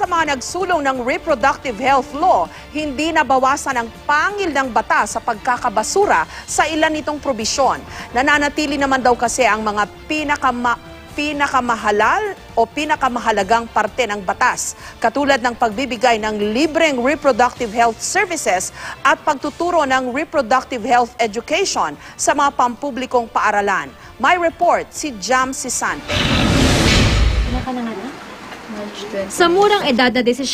sa mga nagsulong ng reproductive health law, hindi nabawasan ang pangil ng batas sa pagkakabasura sa ilan nitong probisyon. Nananatili naman daw kasi ang mga pinakamahalal o pinakamahalagang parte ng batas, katulad ng pagbibigay ng libreng reproductive health services at pagtuturo ng reproductive health education sa mga pampublikong paaralan. May report si Jam Sisante. Sa murang edad na 17,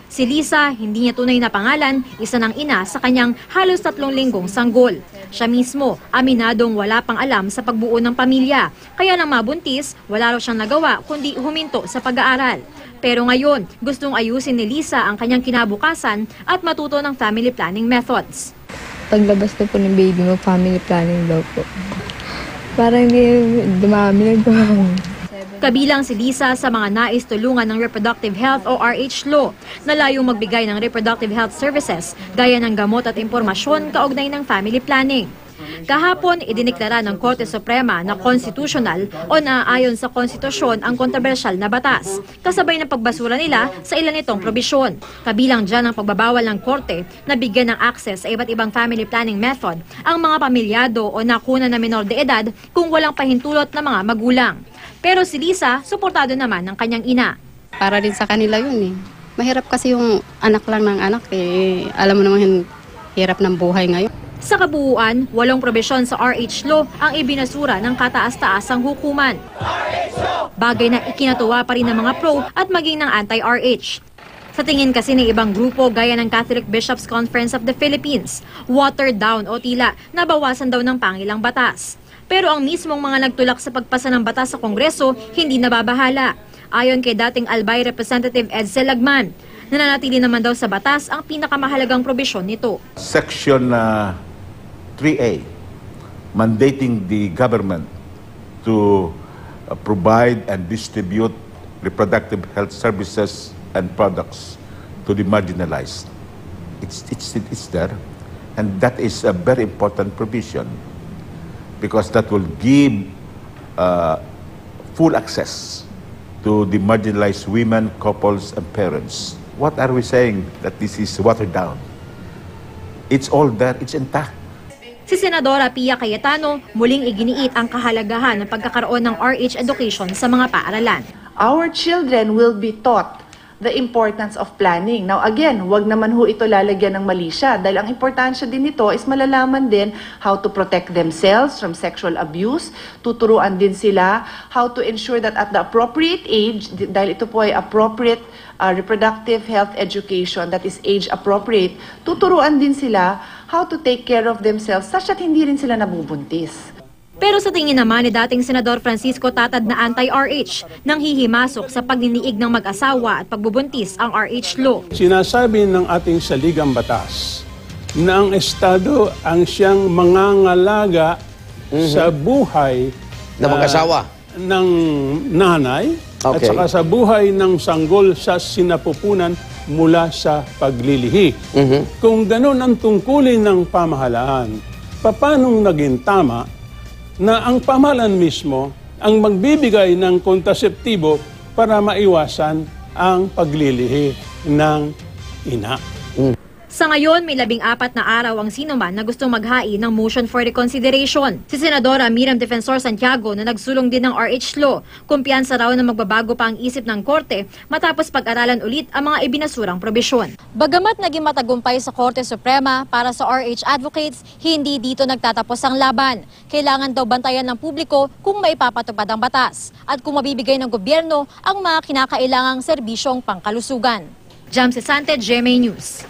si Lisa, hindi niya tunay na pangalan, isa ng ina sa kanyang halos 3 linggong sanggol. Siya mismo, aminadong wala pang alam sa pagbuo ng pamilya. Kaya nang mabuntis, wala raw siyang nagawa kundi huminto sa pag-aaral. Pero ngayon, gustong ayusin ni Lisa ang kanyang kinabukasan at matuto ng family planning methods. Paglabas na po ng baby mo, family planning daw po. Para hindi dumami na Kabilang si Lisa sa mga nais tulungan ng Reproductive Health o RH Law na layong magbigay ng reproductive health services gaya ng gamot at impormasyon kaugnay ng family planning. Kahapon, idiniklara ng Korte Suprema na constitutional o naaayon sa konstitusyon ang kontrobersyal na batas, kasabay ng pagbasura nila sa ilan nitong probisyon. Kabilang dyan ang pagbabawal ng Korte na bigyan ng access sa iba't ibang family planning method ang mga pamilyado o nakuna na menor de edad kung walang pahintulot ng mga magulang. Pero si Lisa, suportado naman ng kanyang ina. Para din sa kanila yun eh. Mahirap kasi yung anak lang ng anak eh. Alam mo naman hirap ng buhay ngayon. Sa kabuuan, 8 probisyon sa RH Law ang ibinasura ng kataas-taasang hukuman. Bagay na ikinatuwa pa rin ng mga pro at maging ng anti-RH. Sa tingin kasi ng ibang grupo gaya ng Catholic Bishops' Conference of the Philippines, watered down o tila nabawasan daw ng pangilang batas. Pero ang mismong mga nagtulak sa pagpasa ng batas sa Kongreso hindi nababahala. Ayon kay dating Albay Representative Edsel Lagman, nananatili naman daw sa batas ang pinakamahalagang probisyon nito. Section 3A, mandating the government to provide and distribute reproductive health services and products to the marginalized. It's there, and that is a very important provision because that will give full access to the marginalized women, couples, and parents. What are we saying that this is watered down? It's all there, it's intact. Si Senadora Pia Cayetano muling iginiit ang kahalagahan ng pagkakaroon ng RH education sa mga paaralan. Our children will be taught the importance of planning. Now again, wag naman ho ito lalagyan ng mali siya dahil ang importansya din nito is malalaman din how to protect themselves from sexual abuse, tuturuan din sila how to ensure that at the appropriate age, dahil ito po ay appropriate reproductive health education that is age appropriate, tuturuan din sila how to take care of themselves such that hindi rin sila nabubuntis. Pero sa tingin naman ni dating Senador Francisco Tatad na anti-RH, nang hihimasok sa pagniniig ng mag-asawa at pagbubuntis ang RH Law. Sinasabi ng ating saligang batas na ang Estado ang siyang mangangalaga sa buhay na mag-asawa ng nanay at saka sa buhay ng sanggol sa sinapupunan mula sa paglilihi. Kung ganun ang tungkulin ng pamahalaan, paanong naging tama na ang pamahalaan mismo ang magbibigay ng kontraseptibo para maiwasan ang paglilihi ng ina? Sa ngayon, may 14 na araw ang sinuman na gustong maghain ng motion for reconsideration. Si Senadora Miriam Defensor Santiago na nagsulong din ng RH Law, kumpiyansa raw na magbabago pa ang isip ng Korte matapos pag-aralan ulit ang mga ibinasurang probisyon. Bagamat naging matagumpay sa Korte Suprema para sa RH advocates, hindi dito nagtatapos ang laban. Kailangan daw bantayan ng publiko kung maipapatupad ang batas at kung mabibigay ng gobyerno ang mga kinakailangang serbisyong pangkalusugan. Jam Sisante, GMA News.